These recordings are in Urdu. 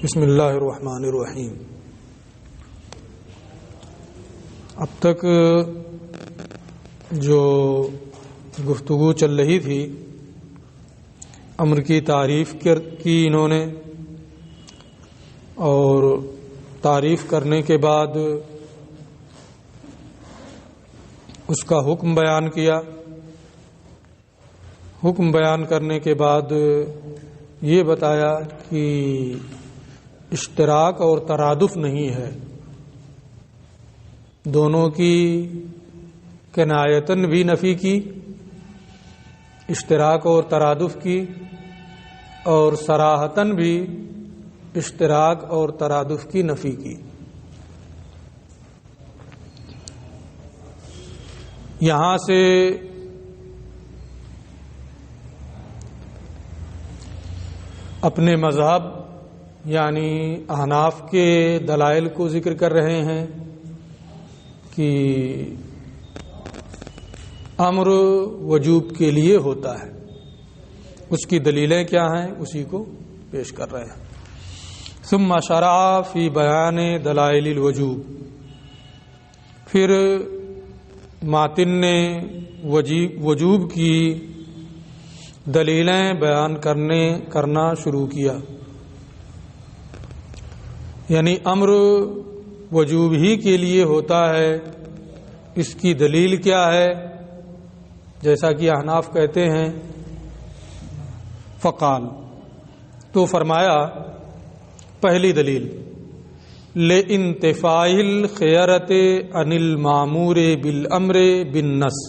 بسم اللہ الرحمن الرحیم۔ اب تک جو گفتگو چل رہی تھی امر کی تعریف کی انہوں نے، اور تعریف کرنے کے بعد اس کا حکم بیان کیا۔ حکم بیان کرنے کے بعد یہ بتایا کہ اشتراک اور ترادف نہیں ہے، دونوں کی کنایتاً بھی نفی کی، اشتراک اور ترادف کی، اور صراحتاً بھی اشتراک اور ترادف کی نفی کی۔ یہاں سے اپنے مذہب یعنی احناف کے دلائل کو ذکر کر رہے ہیں کہ امر وجوب کے لیے ہوتا ہے، اس کی دلیلیں کیا ہیں اسی کو پیش کر رہے ہیں۔ ثم شرع فی بیان دلائل الوجوب، پھر ماتن نے وجوب کی دلیلیں بیان کرنا شروع کیا، یعنی امر وجوب ہی کے لیے ہوتا ہے، اس کی دلیل کیا ہے؟ جیسا کہ احناف کہتے ہیں فقال، تو فرمایا پہلی دلیل لانتفاء الخیرۃ عن المامور بالامر بالنص،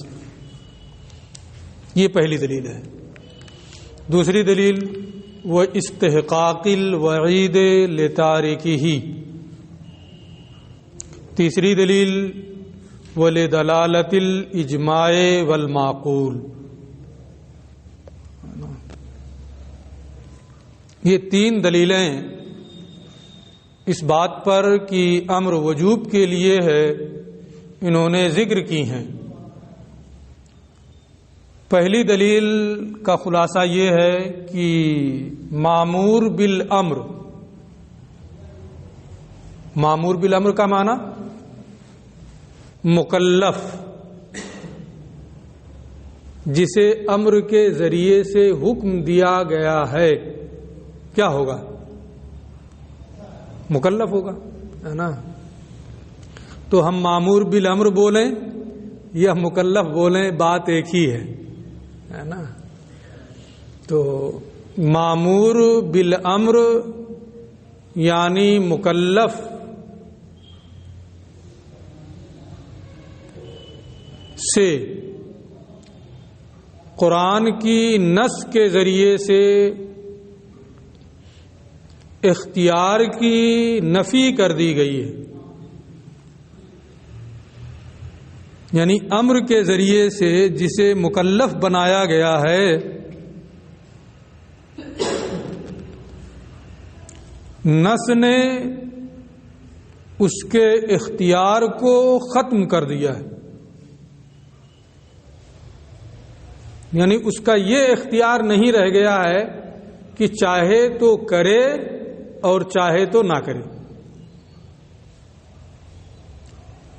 یہ پہلی دلیل ہے۔ دوسری دلیل وہ استحقاق الوعید لتارکہ، تیسری دلیل ولدلالۃ الاجماع والمعقول، یہ تین دلیلیں اس بات پر کہ امر وجوب کے لیے ہے انہوں نے ذکر کی ہیں۔ پہلی دلیل کا خلاصہ یہ ہے کہ مامور بالامر، مامور بالامر کا معنی مکلف، جسے امر کے ذریعے سے حکم دیا گیا ہے کیا ہوگا؟ مکلف ہوگا، ہے نا؟ تو ہم مامور بالامر بولیں یا مکلف بولیں بات ایک ہی ہے نا؟ تو مامور بالامر یعنی مکلف سے قرآن کی نص کے ذریعے سے اختیار کی نفی کر دی گئی ہے، یعنی امر کے ذریعے سے جسے مکلف بنایا گیا ہے نص نے اس کے اختیار کو ختم کر دیا ہے، یعنی اس کا یہ اختیار نہیں رہ گیا ہے کہ چاہے تو کرے اور چاہے تو نہ کرے۔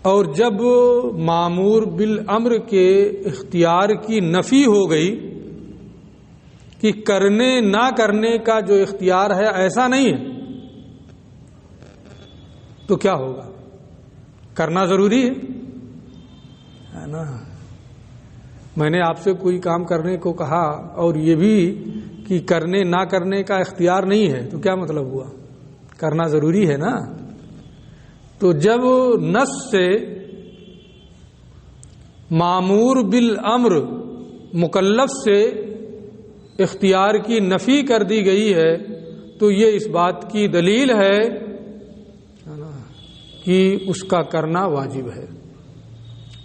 اور جب مامور بالامر کے اختیار کی نفی ہو گئی کہ کرنے نہ کرنے کا جو اختیار ہے ایسا نہیں ہے، تو کیا ہوگا؟ کرنا ضروری ہے نا؟ میں نے آپ سے کوئی کام کرنے کو کہا اور یہ بھی کہ کرنے نہ کرنے کا اختیار نہیں ہے، تو کیا مطلب ہوا؟ کرنا ضروری ہے نا؟ تو جب نص سے مامور بالامر مکلف سے اختیار کی نفی کر دی گئی ہے تو یہ اس بات کی دلیل ہے کہ اس کا کرنا واجب ہے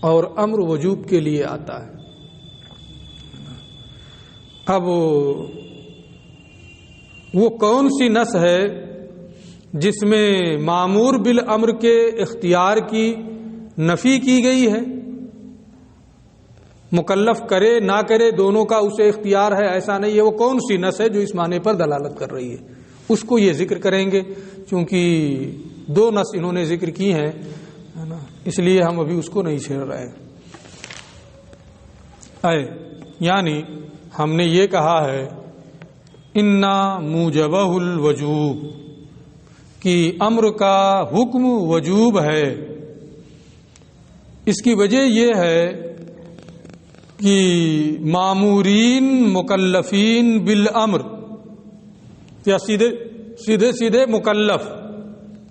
اور امر وجوب کے لیے آتا ہے۔ اب وہ کون سی نص ہے جس میں مامور بالامر کے اختیار کی نفی کی گئی ہے؟ مکلف کرے نہ کرے دونوں کا اسے اختیار ہے ایسا نہیں ہے، وہ کون سی نص ہے جو اس معنی پر دلالت کر رہی ہے؟ اس کو یہ ذکر کریں گے، چونکہ 2 نص انہوں نے ذکر کی ہیں نا، اس لیے ہم ابھی اس کو نہیں چھیڑ رہے ہیں۔ یعنی ہم نے یہ کہا ہے انا موجبہ الوجوب، کہ امر کا حکم وجوب ہے۔ اس کی وجہ یہ ہے کہ مامورین مکلفین بالامر، یا سیدھے مکلف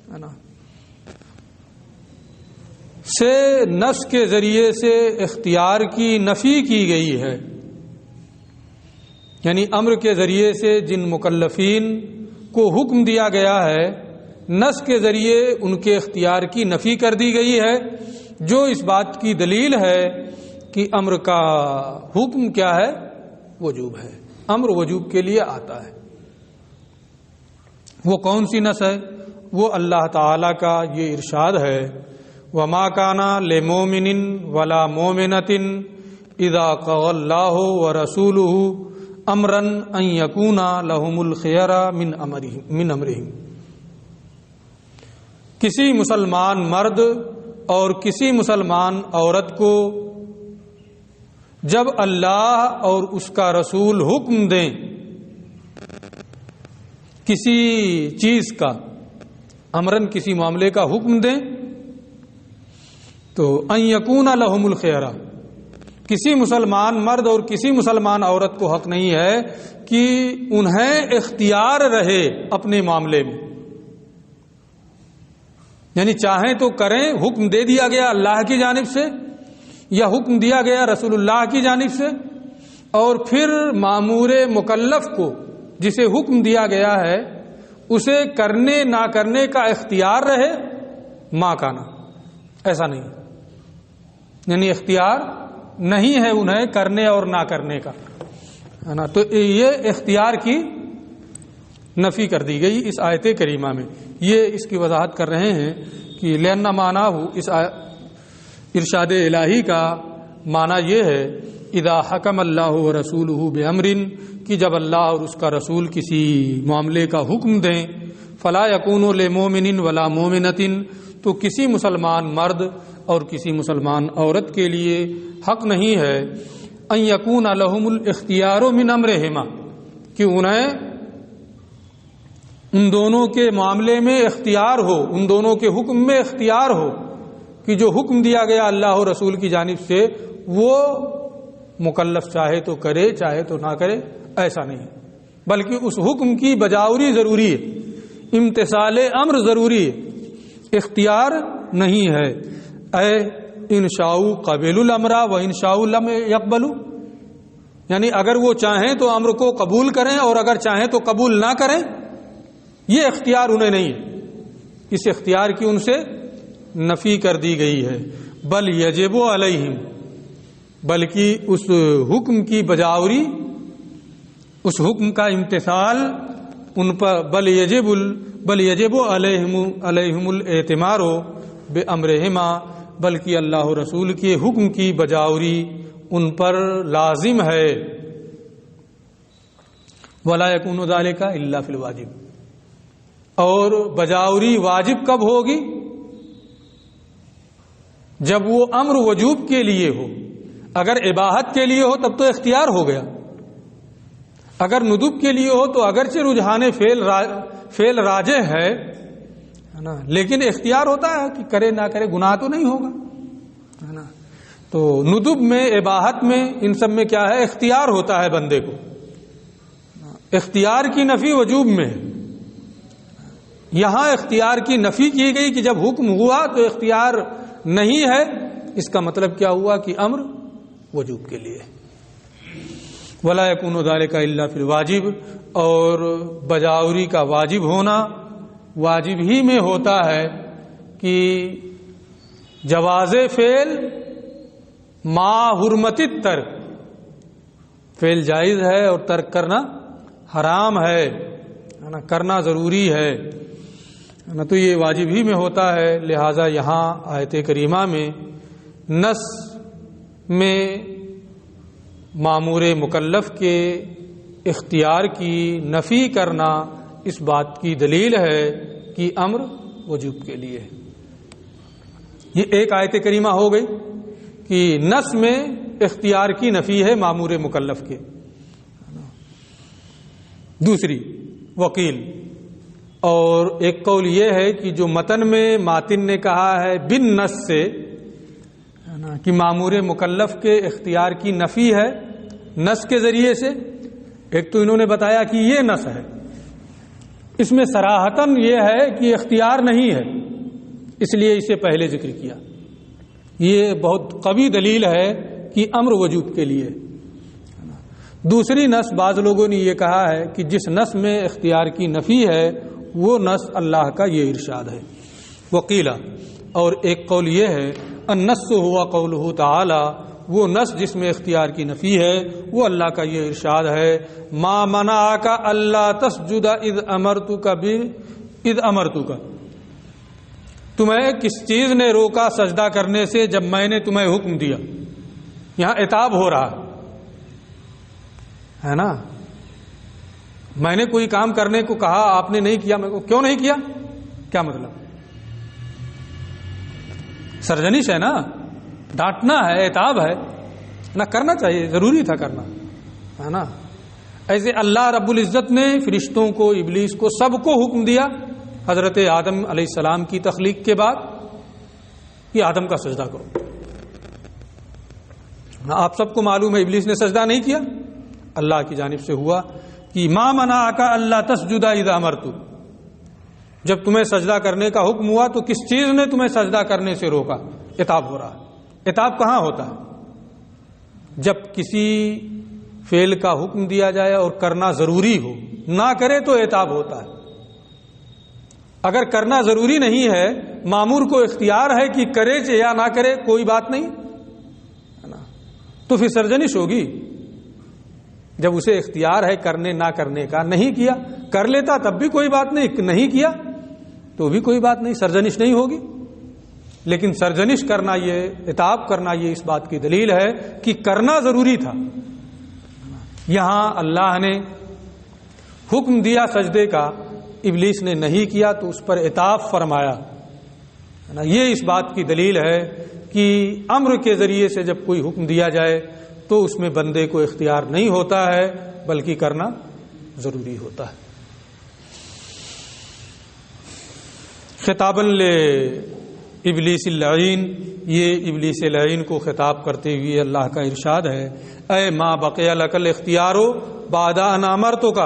ہے نا، سے نص کے ذریعے سے اختیار کی نفی کی گئی ہے۔ یعنی امر کے ذریعے سے جن مکلفین کو حکم دیا گیا ہے، نص کے ذریعے ان کے اختیار کی نفی کر دی گئی ہے، جو اس بات کی دلیل ہے کہ امر کا حکم کیا ہے؟ وجوب ہے، امر وجوب کے لیے آتا ہے۔ وہ کون سی نص ہے؟ وہ اللہ تعالی کا یہ ارشاد ہے وَمَا كَانَ لِمُؤْمِنٍ وَلَا مُؤْمِنَةٍ إِذَا قَضَى اللَّهُ وَرَسُولُهُ أَمْرًا أَن يَكُونَ لَهُمُ الْخِيَرَةُ مِنْ أَمْرِهِمْ۔ کسی مسلمان مرد اور کسی مسلمان عورت کو جب اللہ اور اس کا رسول حکم دیں کسی چیز کا، امرن کسی معاملے کا حکم دیں، تو ان یکون لہم الخیرہ، کسی مسلمان مرد اور کسی مسلمان عورت کو حق نہیں ہے کہ انہیں اختیار رہے اپنے معاملے میں، یعنی چاہیں تو کریں، حکم دے دیا گیا اللہ کی جانب سے یا حکم دیا گیا رسول اللہ کی جانب سے، اور پھر مامور مکلف کو جسے حکم دیا گیا ہے اسے کرنے نہ کرنے کا اختیار رہے، ما کانا، ایسا نہیں، یعنی اختیار نہیں ہے انہیں کرنے اور نہ کرنے کا، ہے نا۔ تو یہ اختیار کی نفی کر دی گئی اس آیت کریمہ میں۔ یہ اس کی وضاحت کر رہے ہیں کہ لأن معنی اس ارشاد الہی کا معنی یہ ہے اذا حکم اللہ ورسولہ بامر، کہ جب اللہ اور اس کا رسول کسی معاملے کا حکم دیں، فلا یکون لمؤمن ولا مؤمنۃ، تو کسی مسلمان مرد اور کسی مسلمان عورت کے لیے حق نہیں ہے ان یکون لہم الاختیار من امرہما، کہ انہیں ان دونوں کے معاملے میں اختیار ہو، ان دونوں کے حکم میں اختیار ہو، کہ جو حکم دیا گیا اللہ اور رسول کی جانب سے وہ مکلف چاہے تو کرے چاہے تو نہ کرے، ایسا نہیں، بلکہ اس حکم کی بجاوری ضروری ہے، امتثال امر ضروری ہے، اختیار نہیں ہے۔ اے انشاء قبلوا الامر و انشاء لم يقبلوا، یعنی اگر وہ چاہیں تو امر کو قبول کریں اور اگر چاہیں تو قبول نہ کریں، یہ اختیار انہیں نہیں ہے، اس اختیار کی ان سے نفی کر دی گئی ہے۔ بل یجب علیہم، بلکہ اس حکم کی بجاوری، اس حکم کا امتثال ان پر، بل یجب علیہم الاعتمار بامرہما، بلکہ اللہ و رسول کے حکم کی بجاوری ان پر لازم ہے۔ ولا یکون ذلک الا فی الواجب، اور بجاوری واجب کب ہوگی؟ جب وہ امر وجوب کے لیے ہو۔ اگر اباحت کے لیے ہو تب تو اختیار ہو گیا، اگر ندب کے لیے ہو تو اگرچہ رجحان فعل راجح ہے نا، لیکن اختیار ہوتا ہے کہ کرے نہ کرے، گناہ تو نہیں ہوگا، ہے نا۔ تو ندب میں، اباحت میں، ان سب میں کیا ہے؟ اختیار ہوتا ہے بندے کو۔ اختیار کی نفی وجوب میں ہے، یہاں اختیار کی نفی کی گئی کہ جب حکم ہوا تو اختیار نہیں ہے، اس کا مطلب کیا ہوا کہ امر وجوب کے لیے۔ ولا یکون ذلک الا فی الواجب، اور بجاوری کا واجب ہونا واجب ہی میں ہوتا ہے کہ جواز فعل ما حرمت الترک، فعل جائز ہے اور ترک کرنا حرام ہے نا، کرنا ضروری ہے نا، تو یہ واجب ہی میں ہوتا ہے۔ لہذا یہاں آیت کریمہ میں نص میں مامور مکلف کے اختیار کی نفی کرنا اس بات کی دلیل ہے کہ امر وجوب کے لیے ہے۔ یہ ایک آیت کریمہ ہو گئی کہ نص میں اختیار کی نفی ہے مامور مکلف کے۔ دوسری وکیل، اور ایک قول یہ ہے کہ جو متن میں ماتن نے کہا ہے بن نص سے کہ مامور مکلف کے اختیار کی نفی ہے نص کے ذریعے سے، ایک تو انہوں نے بتایا کہ یہ نص ہے، اس میں صراحتاً یہ ہے کہ اختیار نہیں ہے، اس لیے اسے پہلے ذکر کیا۔ یہ بہت قوی دلیل ہے کہ امر وجوب کے لیے۔ دوسری نص بعض لوگوں نے یہ کہا ہے کہ جس نص میں اختیار کی نفی ہے وہ نص اللہ کا یہ ارشاد ہے۔ وقیلا، اور ایک قول یہ ہے النص ہوا قولہ تعالی، وہ نص جس میں اختیار کی نفی ہے وہ اللہ کا یہ ارشاد ہے ما منعک الا تسجد اذ امرتک، تمہیں کس چیز نے روکا سجدہ کرنے سے جب میں نے تمہیں حکم دیا۔ یہاں عتاب ہو رہا ہے نا، میں نے کوئی کام کرنے کو کہا، آپ نے نہیں کیا، میں کو کیوں نہیں کیا، کیا مطلب؟ سرزنش ہے نا، ڈانٹنا ہے، عتاب ہے نا، کرنا چاہیے، ضروری تھا کرنا، ہے نا۔ ایسے اللہ رب العزت نے فرشتوں کو، ابلیس کو، سب کو حکم دیا حضرت آدم علیہ السلام کی تخلیق کے بعد کہ آدم کا سجدہ کرو۔ آپ سب کو معلوم ہے ابلیس نے سجدہ نہیں کیا، اللہ کی جانب سے ہوا کہ ما منعک الا تسجد اذا امرتک، جب تمہیں سجدہ کرنے کا حکم ہوا تو کس چیز نے تمہیں سجدہ کرنے سے روکا؟ عتاب ہو رہا ہے۔ عتاب کہاں ہوتا ہے؟ جب کسی فعل کا حکم دیا جائے اور کرنا ضروری ہو، نہ کرے تو عتاب ہوتا ہے۔ اگر کرنا ضروری نہیں ہے، مامور کو اختیار ہے کہ کرے یا نہ کرے، کوئی بات نہیں ہے نا، تو پھر سرزنش ہوگی۔ جب اسے اختیار ہے کرنے نہ کرنے کا، نہیں کیا، کر لیتا تب بھی کوئی بات نہیں، نہیں کیا تو بھی کوئی بات نہیں، سرزنش نہیں ہوگی۔ لیکن سرزنش کرنا، یہ عتاب کرنا، یہ اس بات کی دلیل ہے کہ کرنا ضروری تھا۔ یہاں اللہ نے حکم دیا سجدے کا، ابلیس نے نہیں کیا تو اس پر عتاب فرمایا، یہ اس بات کی دلیل ہے کہ امر کے ذریعے سے جب کوئی حکم دیا جائے تو اس میں بندے کو اختیار نہیں ہوتا ہے بلکہ کرنا ضروری ہوتا ہے۔ خطاباً لابلیس اللعین، یہ ابلیس لعین کو خطاب کرتے ہوئے اللہ کا ارشاد ہے اے ما بقی لک الاختیار بعد ان امرتک،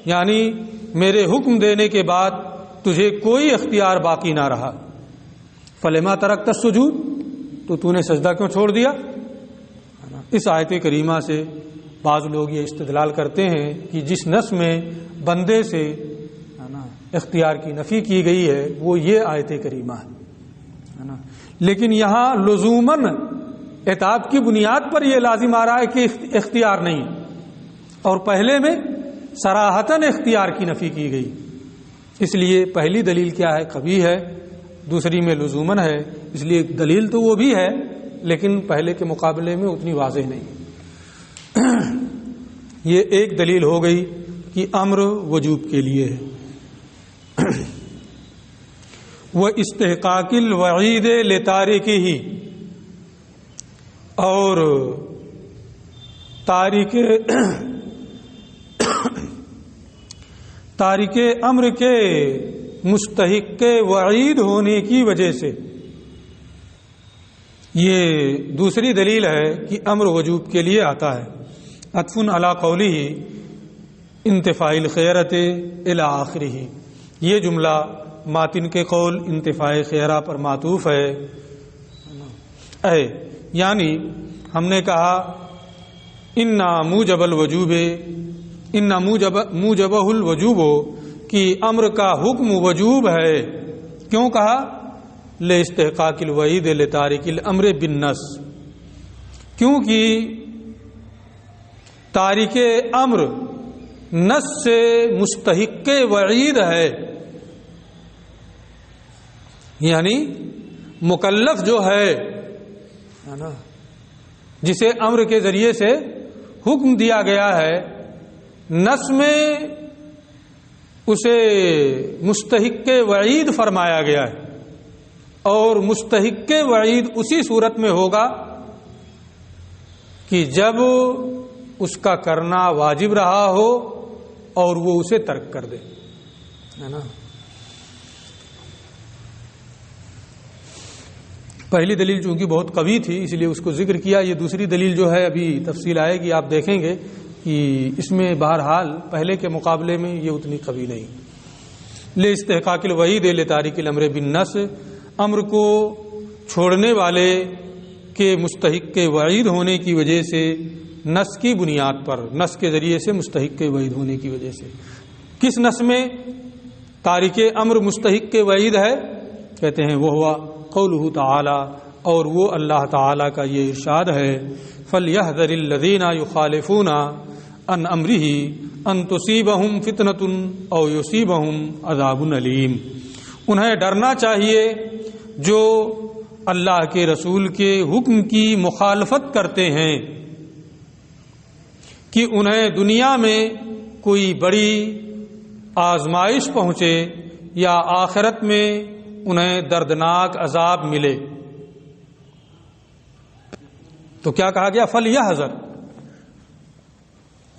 یعنی میرے حکم دینے کے بعد تجھے کوئی اختیار باقی نہ رہا، فلما ترکت السجود، تو نے سجدہ کیوں چھوڑ دیا؟ اس آیت کریمہ سے بعض لوگ یہ استدلال کرتے ہیں کہ جس نص میں بندے سے اختیار کی نفی کی گئی ہے وہ یہ آیت کریمہ ہے نا، لیکن یہاں لزوماً عتاب کی بنیاد پر یہ لازم آ رہا ہے کہ اختیار نہیں، اور پہلے میں صراحتاً اختیار کی نفی کی گئی، اس لیے پہلی دلیل کیا ہے؟ قوی ہے، دوسری میں لزوماً ہے، اس لیے دلیل تو وہ بھی ہے لیکن پہلے کے مقابلے میں اتنی واضح نہیں۔ یہ ایک دلیل ہو گئی کہ امر وجوب کے لیے ہے۔ وہ استحقاق الوعید لتارکہ، اور تارک امر کے مستحق وعید ہونے کی وجہ سے یہ دوسری دلیل ہے کہ امر وجوب کے لیے آتا ہے۔ عطف علی قولہ انتفاع الخیرۃ الی آخرہ، یہ جملہ ماتن کے قول انتفاع خیرہ پر معطوف ہے۔ یعنی ہم نے کہا ان موجب الوجوب، ان موجبہ الوجوب، کہ امر کا حکم وجوب ہے، کیوں کہا؟ لاستحقاق الوعید لتارک الامر بالنص، کیونکہ تارک امر نص سے مستحق وعید ہے، یعنی مکلف جو ہے نا، جسے امر کے ذریعے سے حکم دیا گیا ہے، نص میں اسے مستحق وعید فرمایا گیا ہے، اور مستحق وعید اسی صورت میں ہوگا کہ جب اس کا کرنا واجب رہا ہو اور وہ اسے ترک کر دے، ہے نا۔ پہلی دلیل چونکہ بہت قوی تھی اس لیے اس کو ذکر کیا، یہ دوسری دلیل جو ہے ابھی تفصیل آئے گی، آپ دیکھیں گے کہ اس میں بہرحال پہلے کے مقابلے میں یہ اتنی قوی نہیں۔ لے استحقاق الوعید لتارک الامر بالنص، امر کو چھوڑنے والے کے مستحق وعید ہونے کی وجہ سے، نص کی بنیاد پر، نص کے ذریعے سے مستحق وعید ہونے کی وجہ سے۔ کس نص میں تارک امر مستحق وعید ہے؟ کہتے ہیں وہ ہوا قولہ تعالی، اور وہ اللہ تعالی کا یہ ارشاد ہے، فَلْيَحْذَرِ الَّذِينَ يُخَالِفُونَ عَنْ أَمْرِهِ أَن تُصِيبَهُمْ فِتْنَةٌ أَوْ يُصِيبَهُمْ عَذَابٌ أَلِيمٌ۔ انہیں ڈرنا چاہیے جو اللہ کے رسول کے حکم کی مخالفت کرتے ہیں کہ انہیں دنیا میں کوئی بڑی آزمائش پہنچے یا آخرت میں انہیں دردناک عذاب ملے۔ تو کیا کہا گیا؟ فَلْيَحْذَرْ،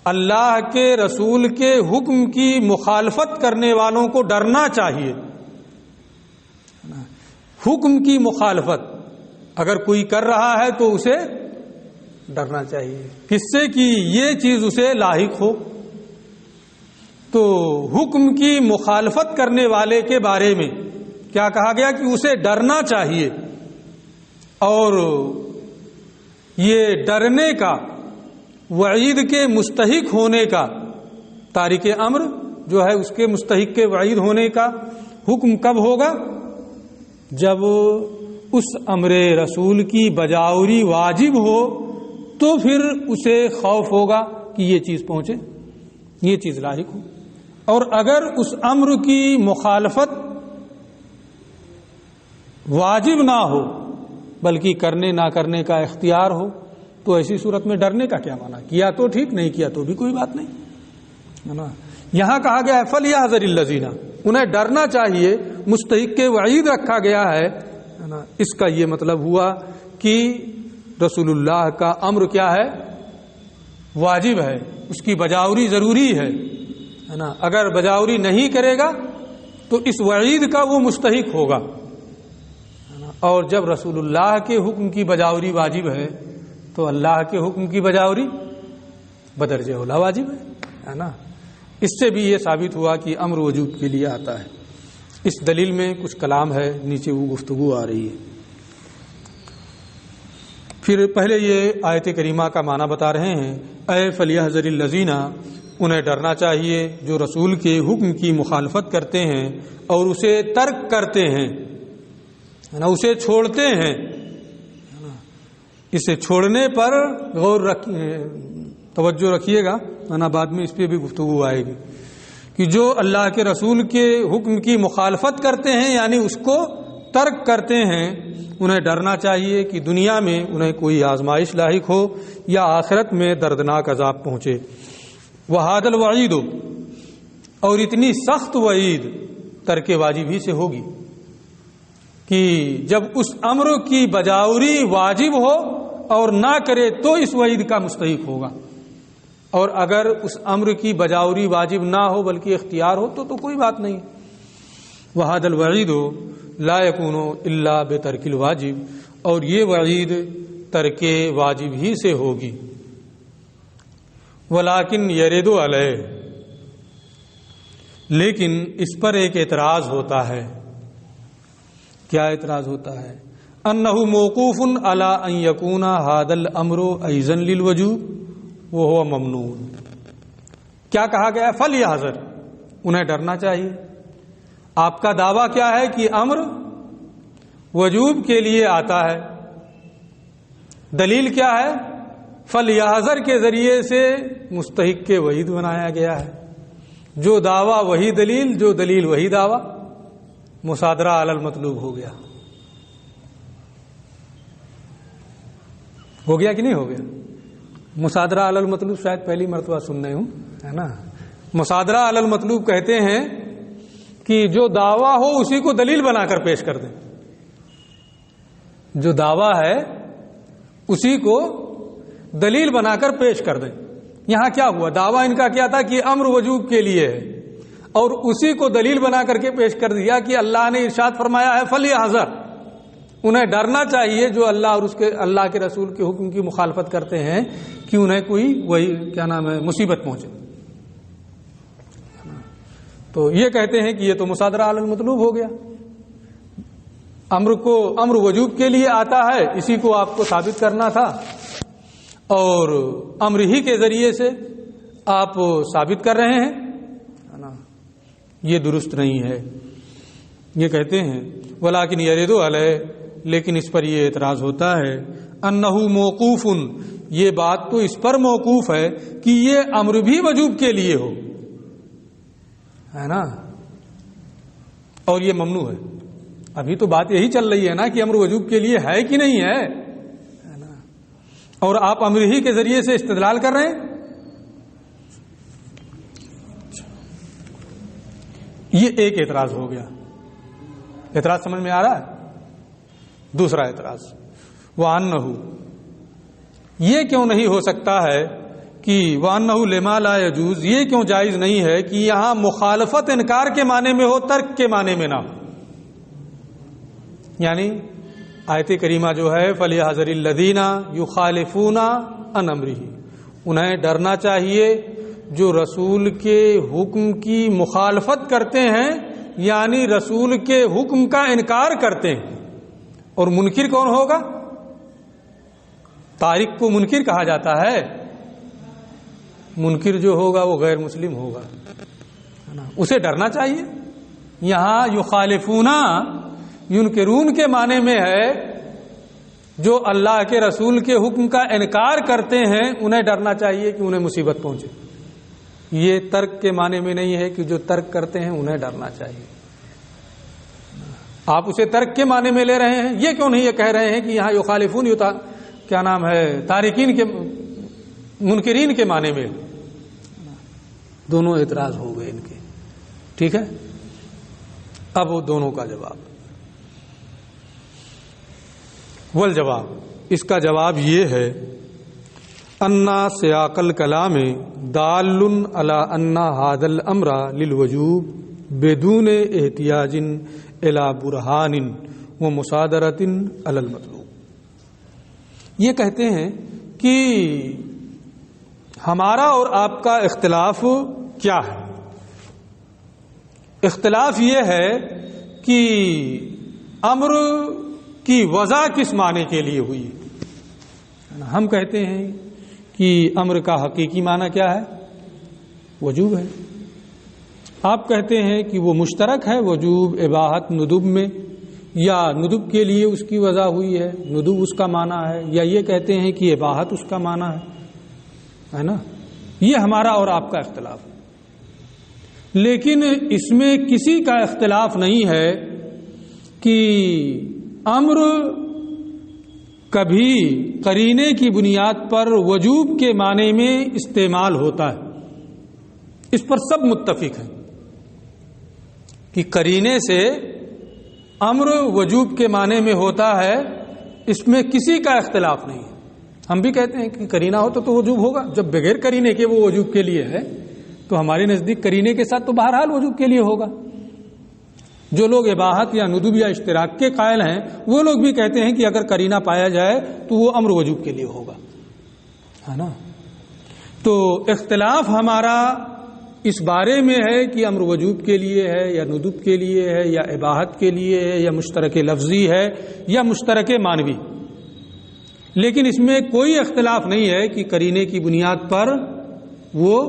اللہ کے رسول کے حکم کی مخالفت کرنے والوں کو ڈرنا چاہیے۔ حکم کی مخالفت اگر کوئی کر رہا ہے تو اسے ڈرنا چاہیے، کس سے؟ کہ یہ چیز اسے لاحق ہو۔ تو حکم کی مخالفت کرنے والے کے بارے میں کیا کہا گیا؟ کہ اسے ڈرنا چاہیے، اور یہ ڈرنے کا، وعید کے مستحق ہونے کا، تارک امر جو ہے اس کے مستحق کے وعید ہونے کا حکم کب ہوگا؟ جب اس امر رسول کی بجاوری واجب ہو تو پھر اسے خوف ہوگا کہ یہ چیز پہنچے، یہ چیز لاحق ہو۔ اور اگر اس امر کی مخالفت واجب نہ ہو بلکہ کرنے نہ کرنے کا اختیار ہو تو ایسی صورت میں ڈرنے کا کیا معنی؟ کیا تو ٹھیک، نہیں کیا تو بھی کوئی بات نہیں، ہے نا۔ یہاں کہا گیا ہے فَلْيَحْذَرِ الَّذِينَ، انہیں ڈرنا چاہیے، مستحق وعید رکھا گیا ہے نا۔ اس کا یہ مطلب ہوا کہ رسول اللہ کا امر کیا ہے؟ واجب ہے، اس کی بجاوری ضروری ہے نا۔ اگر بجاوری نہیں کرے گا تو اس وعید کا وہ مستحق ہوگا، اور جب رسول اللہ کے حکم کی بجاوری واجب ہے تو اللہ کے حکم کی بجاوری بدرجہ اولا واجب ہے نا۔ اس سے بھی یہ ثابت ہوا کہ امر وجوب کے لیے آتا ہے۔ اس دلیل میں کچھ کلام ہے، نیچے وہ گفتگو آ رہی ہے۔ پھر پہلے یہ آیت کریمہ کا معنی بتا رہے ہیں، اے فَلْيَحْذَرِ الَّذِينَ، انہیں ڈرنا چاہیے جو رسول کے حکم کی مخالفت کرتے ہیں اور اسے ترک کرتے ہیں، اسے چھوڑتے ہیں۔ اسے چھوڑنے پر توجہ رکھیے گا، بعد میں اس پہ بھی گفتگو آئے گی کہ جو اللہ کے رسول کے حکم کی مخالفت کرتے ہیں یعنی اس کو ترک کرتے ہیں، انہیں ڈرنا چاہیے کہ دنیا میں انہیں کوئی آزمائش لاحق ہو یا آخرت میں دردناک عذاب پہنچے۔ وَهَذَا الْوَعِيدُ، اور اتنی سخت وعید ترک واجب ہی سے ہوگی کہ جب اس امر کی بجاوری واجب ہو اور نہ کرے تو اس وعید کا مستحق ہوگا، اور اگر اس امر کی بجاوری واجب نہ ہو بلکہ اختیار ہو تو کوئی بات نہیں۔ وَهَذَا الْوَعِيدُ لَا يَكُونُ إِلَّا بِتَرْكِ الْوَاجِبِ، اور یہ وعید ترک واجب ہی سے ہوگی۔ وَلَكِنْ يَرِدُ عَلَيْهِ، لیکن اس پر ایک اعتراض ہوتا ہے۔ کیا اعتراض ہوتا ہے؟ أَنَّهُ مَوْقُوفٌ عَلَىٰ أَن يَكُونَ هَذَا الْأَمْرُ أَيْضًا لِلْوُجُوبِ وَهُوَ مَمْنُوعٌ۔ کیا کہا گیا؟ فَلْيَحْذَرْ، انہیں ڈرنا چاہیے۔ آپ کا دعویٰ کیا ہے کہ امر وجوب کے لیے آتا ہے، دلیل کیا ہے؟ فَلْيَحْذَرْ کے ذریعے سے مستحق کے وعید بنایا گیا ہے۔ جو دعویٰ وہی دلیل، جو دلیل وہی دعویٰ، مصادرہ علی المطلوب ہو گیا۔ کہ نہیں ہو گیا؟ مصادرہ علی المطلوب شاید پہلی مرتبہ سن رہے ہوں، ہے نا۔ مصادرہ علی المطلوب کہتے ہیں کہ جو دعویٰ ہو اسی کو دلیل بنا کر پیش کر دیں. جو دعویٰ ہے اسی کو دلیل بنا کر پیش کر دیں. یہاں کیا ہوا؟ دعویٰ ان کا کیا تھا کہ امر وجوب کے لیے ہے، اور اسی کو دلیل بنا کر کے پیش کر دیا کہ اللہ نے ارشاد فرمایا ہے فلیحذر. انہیں ڈرنا چاہیے جو اللہ اور اس کے اللہ کے رسول کے حکم کی مخالفت کرتے ہیں کہ انہیں کوئی مصیبت پہنچے. تو یہ کہتے ہیں کہ یہ تو مصادرہ علی المطلوب ہو گیا. امر وجوب کے لیے آتا ہے، اسی کو آپ کو ثابت کرنا تھا، اور امر ہی کے ذریعے سے آپ ثابت کر رہے ہیں، یہ درست نہیں ہے. یہ کہتے ہیں ولیکن یرد علیہ، لیکن اس پر یہ اعتراض ہوتا ہے انہ موقوف، یہ بات تو اس پر موقوف ہے کہ یہ امر بھی وجوب کے لیے ہو، ہے نا، اور یہ ممنوع ہے. ابھی تو بات یہی چل رہی ہے نا کہ امر وجوب کے لیے ہے کہ نہیں ہے نا، اور آپ امر ہی کے ذریعے سے استدلال کر رہے ہیں. یہ ایک اعتراض ہو گیا. اعتراض سمجھ میں آ رہا ہے؟ دوسرا اعتراض وَأَنَّهُ، یہ کیوں نہیں ہو سکتا ہے کہ وَأَنَّهُ لِمَا لَا يَجُوزُ، یہ کیوں جائز نہیں ہے کہ یہاں مخالفت انکار کے معنی میں ہو، ترک کے معنی میں نہ ہو. یعنی آیت کریمہ جو ہے فَلْيَحْذَرِ الَّذِينَ يُخَالِفُونَ عَنْ أَمْرِهِ، انہیں ڈرنا چاہیے جو رسول کے حکم کی مخالفت کرتے ہیں، یعنی رسول کے حکم کا انکار کرتے ہیں. اور منکر کون ہوگا؟ تارک کو منکر کہا جاتا ہے. منکر جو ہوگا وہ غیر مسلم ہوگا، اسے ڈرنا چاہیے. یہاں یخالفون ینکرون کے معنی میں ہے جو اللہ کے رسول کے حکم کا انکار کرتے ہیں، انہیں ڈرنا چاہیے کہ انہیں مصیبت پہنچے. یہ ترک کے معنی میں نہیں ہے کہ جو ترک کرتے ہیں انہیں ڈرنا چاہیے. آپ اسے ترک کے معنی میں لے رہے ہیں. یہ کیوں نہیں یہ کہہ رہے ہیں کہ یہاں یخالفون کیا نام ہے تارکین کے منکرین کے معنی میں. دونوں اعتراض ہو گئے ان کے. ٹھیک ہے، اب وہ دونوں کا جواب. والجواب، اس کا جواب یہ ہے انا سیاق الکلام دال علی ان ھذا الامر للوجوب بدون احتیاج الی برہان ومصادرۃ علی المطلوب. یہ کہتے ہیں کہ ہمارا اور آپ کا اختلاف کیا ہے؟ اختلاف یہ ہے کہ امر کی وضع کس معنی کے لیے ہوئی. ہم کہتے ہیں کہ امر کا حقیقی معنی کیا ہے؟ وجوب ہے. آپ کہتے ہیں کہ وہ مشترک ہے، وجوب اباحت ندب میں، یا ندب کے لیے اس کی وضع ہوئی ہے، ندب اس کا معنی ہے، یا یہ کہتے ہیں کہ اباحت اس کا معنی ہے نا. یہ ہمارا اور آپ کا اختلاف ہے. لیکن اس میں کسی کا اختلاف نہیں ہے کہ امر کبھی قرینے کی بنیاد پر وجوب کے معنی میں استعمال ہوتا ہے. اس پر سب متفق ہیں کہ قرینے سے امر وجوب کے معنی میں ہوتا ہے. اس میں کسی کا اختلاف نہیں ہے. ہم بھی کہتے ہیں کہ قرینہ ہو تو وجوب ہوگا. جب بغیر قرینے کے وہ وجوب کے لیے ہے تو ہمارے نزدیک قرینے کے ساتھ تو بہرحال وجوب کے لیے ہوگا. جو لوگ اباحت یا ندب یا اشتراک کے قائل ہیں وہ لوگ بھی کہتے ہیں کہ اگر قرینہ پایا جائے تو وہ امر وجوب کے لیے ہوگا، ہے نا. تو اختلاف ہمارا اس بارے میں ہے کہ امر وجوب کے لیے ہے یا ندب کے لیے ہے یا اباحت کے لیے ہے یا مشترک لفظی ہے یا مشترک معنوی. لیکن اس میں کوئی اختلاف نہیں ہے کہ قرینے کی بنیاد پر وہ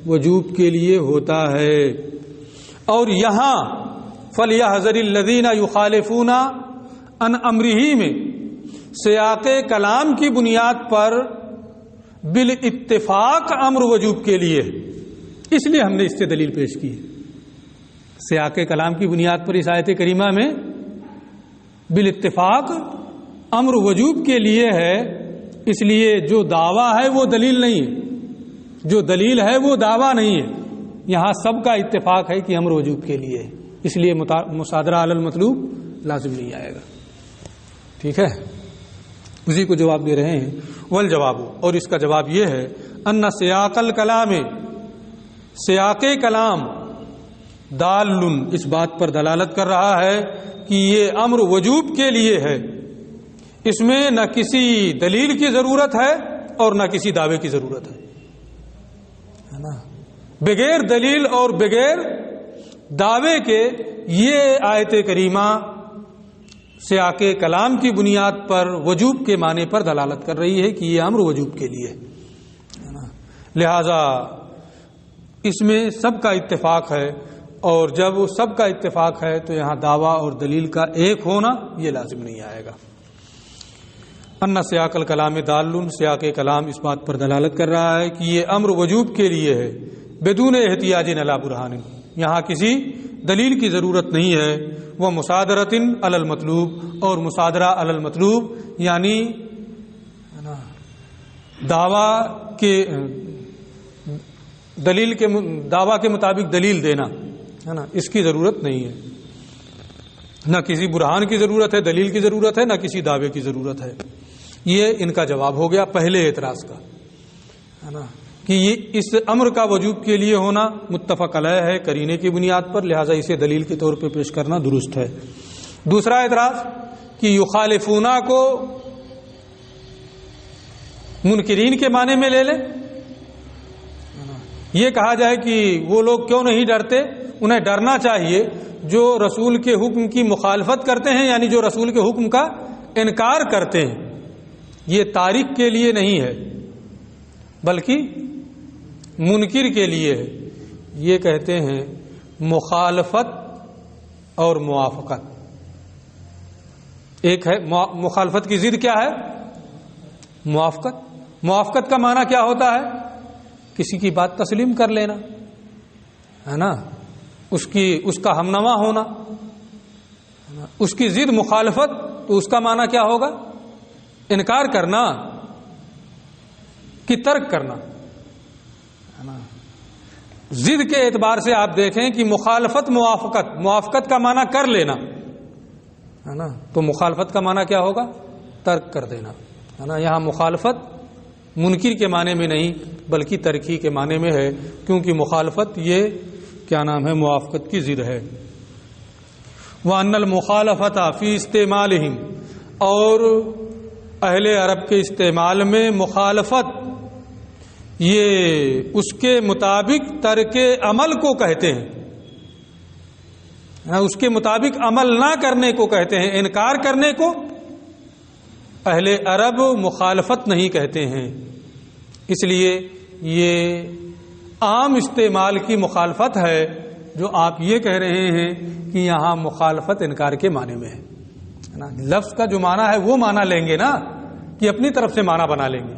وجوب کے لیے ہوتا ہے. اور یہاں فَلْيَحْذَرِ الَّذِينَ يُخَالِفُونَ عَنْ أَمْرِهِ میں سیاق کلام کی بنیاد پر بالاتفاق امر وجوب کے لیے، اس لیے ہم نے اس سے دلیل پیش کی. سیاق کلام کی بنیاد پر اس آیت کریمہ میں بالاتفاق امر وجوب کے لیے ہے. اس لیے جو دعویٰ ہے وہ دلیل نہیں ہے. جو دلیل ہے وہ دعویٰ نہیں ہے. یہاں سب کا اتفاق ہے کہ امر وجوب کے لیے ہے، اس لیے مصادرہ علی المطلوب لازم نہیں آئے گا. ٹھیک ہے، اسی کو جواب دے رہے ہیں. والجواب، اور اس کا جواب یہ ہے، ان سیاق الکلام، سیاق کلام دال، اس بات پر دلالت کر رہا ہے کہ یہ امر وجوب کے لیے ہے. اس میں نہ کسی دلیل کی ضرورت ہے اور نہ کسی دعوے کی ضرورت ہے نا. بغیر دلیل اور بغیر دعوے کے یہ آیت کریمہ سیاق کلام کی بنیاد پر وجوب کے معنی پر دلالت کر رہی ہے کہ یہ امر وجوب کے لیے ہے نا. لہذا اس میں سب کا اتفاق ہے، اور جب سب کا اتفاق ہے تو یہاں دعویٰ اور دلیل کا ایک ہونا یہ لازم نہیں آئے گا. ان سیاق الکلام دال، سیاق کلام اس بات پر دلالت کر رہا ہے کہ یہ امر وجوب کے لیے ہے، بدون احتیاج علی برہان، یہاں کسی دلیل کی ضرورت نہیں ہے. وہ مصادرۃ علی المطلوب، اور مصادرہ علی المطلوب یعنی دعویٰ کے دلیل کے دعویٰ کے مطابق دلیل دینا ہے نا، اس کی ضرورت نہیں ہے. نہ کسی برہان کی ضرورت ہے، دلیل کی ضرورت ہے، نہ کسی دعوے کی ضرورت ہے. یہ ان کا جواب ہو گیا پہلے اعتراض کا ہے نا، کہ یہ اس امر کا وجوب کے لیے ہونا متفق علیہ ہے قرینے کی بنیاد پر، لہذا اسے دلیل کے طور پہ پیش کرنا درست ہے. دوسرا اعتراض کہ یخالفونا کو منکرین کے معنی میں لے لیں، یہ کہا جائے کہ وہ لوگ کیوں نہیں ڈرتے، انہیں ڈرنا چاہیے جو رسول کے حکم کی مخالفت کرتے ہیں، یعنی جو رسول کے حکم کا انکار کرتے ہیں. یہ تارک کے لیے نہیں ہے بلکہ منکر کے لیے ہے. یہ کہتے ہیں مخالفت اور موافقت ایک ہے. مخالفت کی ضد کیا ہے؟ موافقت. موافقت کا معنی کیا ہوتا ہے؟ کسی کی بات تسلیم کر لینا ہے نا، اس کا ہمنوا ہونا. اس کی ضد مخالفت، تو اس کا معنی کیا ہوگا؟ انکار کرنا، کہ ترک کرنا ہے نا. ضد کے اعتبار سے آپ دیکھیں کہ مخالفت موافقت کا معنی کر لینا ہے نا، تو مخالفت کا معنی کیا ہوگا؟ ترک کر دینا ہے نا. یہاں مخالفت منکر کے معنی میں نہیں بلکہ ترکی کے معنی میں ہے، کیونکہ مخالفت یہ کیا نام ہے، موافقت کی ضد ہے. وَأَنَّ الْمُخَالَفَةَ فِي اسْتِعْمَالِهِمْ، اور اہل عرب کے استعمال میں مخالفت یہ اس کے مطابق ترک عمل کو کہتے ہیں، اس کے مطابق عمل نہ کرنے کو کہتے ہیں. انکار کرنے کو اہل عرب مخالفت نہیں کہتے ہیں. اس لیے یہ عام استعمال کی مخالفت ہے جو آپ یہ کہہ رہے ہیں کہ یہاں مخالفت انکار کے معنی میں ہے نا. لفظ کا جو معنی ہے وہ معنی لیں گے نا، کہ اپنی طرف سے معنی بنا لیں گے.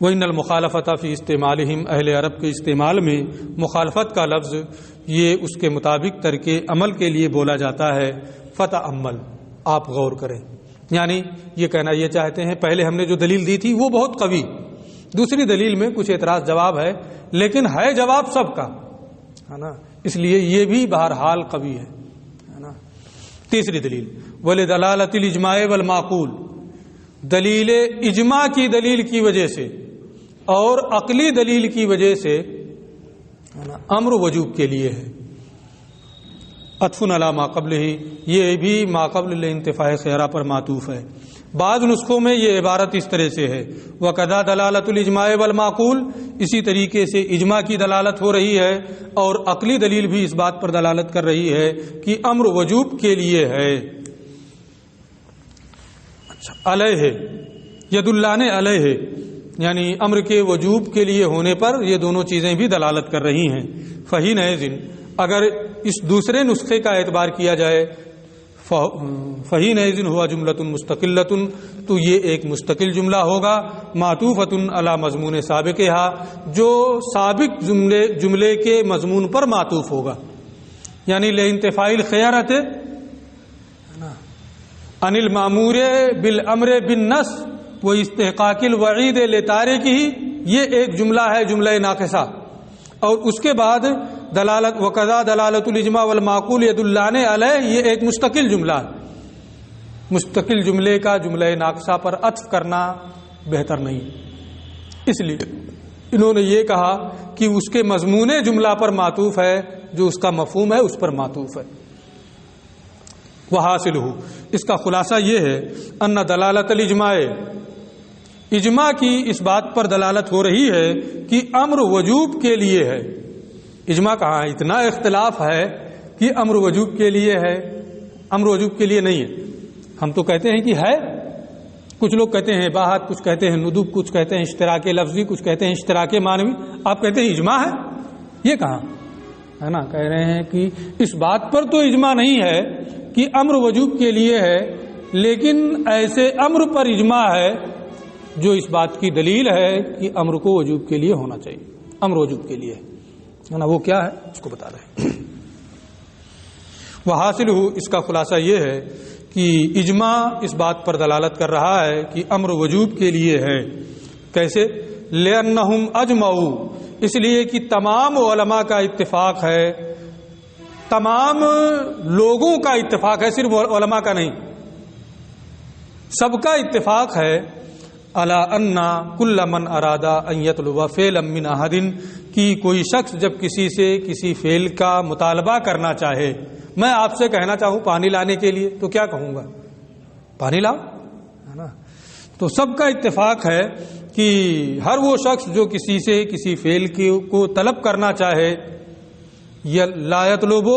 وَإِنَّ الْمُخَالَفَةَ فِي اسْتِعْمَالِهِمْ، اہل عرب کے استعمال میں مخالفت کا لفظ یہ اس کے مطابق ترک عمل کے لیے بولا جاتا ہے. فَتَأَمَّل، آپ غور کریں. یعنی یہ کہنا یہ چاہتے ہیں پہلے ہم نے جو دلیل دی تھی وہ بہت قوی، دوسری دلیل میں کچھ اعتراض جواب ہے، لیکن ہے جواب سب کا ہے نا، اس لیے یہ بھی بہرحال قوی ہے نا. تیسری دلیل وَلِدَلَالَةِ الْإِجْمَاعِ وَالْمَعْقُولِ، دلیل اجماع کی دلیل کی وجہ سے اور عقلی دلیل کی وجہ سے امر وجوب کے لیے ہے. عطف علی ما قبلہ، یہ بھی ما قبل انتفاع خیرہ پر معطوف ہے. بعض نسخوں میں یہ عبارت اس طرح سے ہے وَقَدَا دَلَالَةُ الْإِجْمَاعِ وَالْمَعْقُولِ، اسی طریقے سے اجماع کی دلالت ہو رہی ہے اور عقلی دلیل بھی اس بات پر دلالت کر رہی ہے کہ امر وجوب کے لیے ہے. اچھا، علیہ یدلان علیہ، یعنی امر کے وجوب کے لیے ہونے پر یہ دونوں چیزیں بھی دلالت کر رہی ہیں. فحینئذ، اگر اس دوسرے نسخے کا اعتبار کیا جائے فحینئذ ہوا جملۃ مستقلۃ، تو یہ ایک مستقل جملہ ہوگا معطوفۃ علی مضمون سابقہا، جو سابق جملے کے مضمون پر معطوف ہوگا. یعنی لانتفاع الخیرۃ عن المامور بالامر بالنص، وہ استحقاق الوعید لتارکہ، یہ ایک جملہ ہے جملہ ناقصہ، اور اس کے بعد دلالت وقضا دلالت الاجماع والمعقول یدلان علیہ، یہ ایک مستقل جملہ ہے۔ مستقل جملے کا جملہ ناقصہ پر عطف کرنا بہتر نہیں، اس لیے انہوں نے یہ کہا کہ اس کے مضمون جملہ پر معطوف ہے، جو اس کا مفہوم ہے اس پر معطوف ہے۔ وحاصلہ، اس کا خلاصہ یہ ہے ان دلالت الاجماع، اجماع کی اس بات پر دلالت ہو رہی ہے کہ امر وجوب کے لیے ہے۔ اجماع کہاں ہے؟ اتنا اختلاف ہے کہ امر وجوب کے لیے ہے، امر وجوب کے لیے نہیں ہے۔ ہم تو کہتے ہیں کہ ہے، کچھ لوگ کہتے ہیں باحت، کچھ کہتے ہیں ندب، کچھ کہتے ہیں اشتراک لفظی، کچھ کہتے ہیں اشتراک معنوی، آپ کہتے ہیں اجماع ہے، یہ کہاں ہے نا؟ کہہ رہے ہیں کہ اس بات پر تو اجماع نہیں ہے کہ امر وجوب کے لیے ہے، لیکن ایسے امر پر اجماع ہے جو اس بات کی دلیل ہے کہ امر کو وجوب کے لیے ہونا چاہیے، امر وجوب کے لیے ہے نا، وہ کیا ہے اس کو بتا رہے ہیں۔ وحاصل ہو، اس کا خلاصہ یہ ہے کہ اجماع اس بات پر دلالت کر رہا ہے کہ امر وجوب کے لیے ہے۔ کیسے؟ لأنہم اجمعوا، اس لیے کہ تمام علماء کا اتفاق ہے، تمام لوگوں کا اتفاق ہے، صرف علماء کا نہیں، سب کا اتفاق ہے، علی ان کل من اراد ان یطلب فعلا من احد، کہ کوئی شخص جب کسی سے کسی فعل کا مطالبہ کرنا چاہے، میں آپ سے کہنا چاہوں پانی لانے کے لیے تو کیا کہوں گا؟ پانی لاؤ، ہے نا؟ تو سب کا اتفاق ہے کہ ہر وہ شخص جو کسی سے کسی فعل کو طلب کرنا چاہے، لا یطلب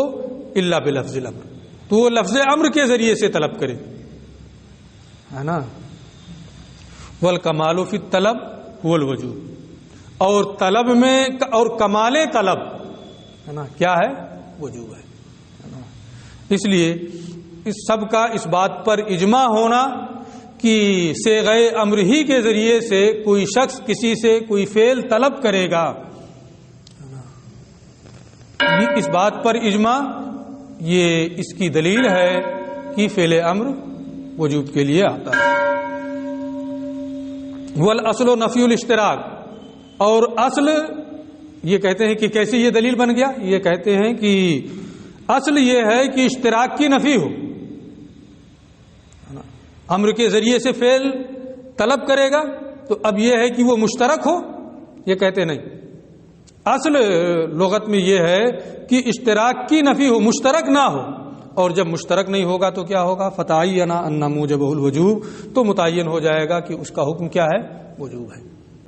الا بلفظ الامر، تو وہ لفظ امر کے ذریعے سے طلب کرے، ہے نا؟ والکمال فی الطلب هو الوجوب، اور طلب میں اور کمال طلب ہے نا کیا ہے؟ وجوب ہے نا؟ اس لیے اس سب کا اس بات پر اجماع ہونا کہ صیغہ امر ہی کے ذریعے سے کوئی شخص کسی سے کوئی فعل طلب کرے گا، اس بات پر اجماع، یہ اس کی دلیل ہے کہ فعل امر وجوب کے لیے آتا ہے۔ والاصل نفی الاشتراک، اور اصل یہ کہتے ہیں کہ کیسے یہ دلیل بن گیا؟ یہ کہتے ہیں کہ اصل یہ ہے کہ اشتراک کی نفی ہو، امر کے ذریعے سے فعل طلب کرے گا تو اب یہ ہے کہ وہ مشترک ہو، یہ کہتے نہیں، اصل لغت میں یہ ہے کہ اشتراک کی نفی ہو، مشترک نہ ہو، اور جب مشترک نہیں ہوگا تو کیا ہوگا؟ فتعین ان موجبہ الوجوب، تو متعین ہو جائے گا کہ اس کا حکم کیا ہے؟ وجوب ہے۔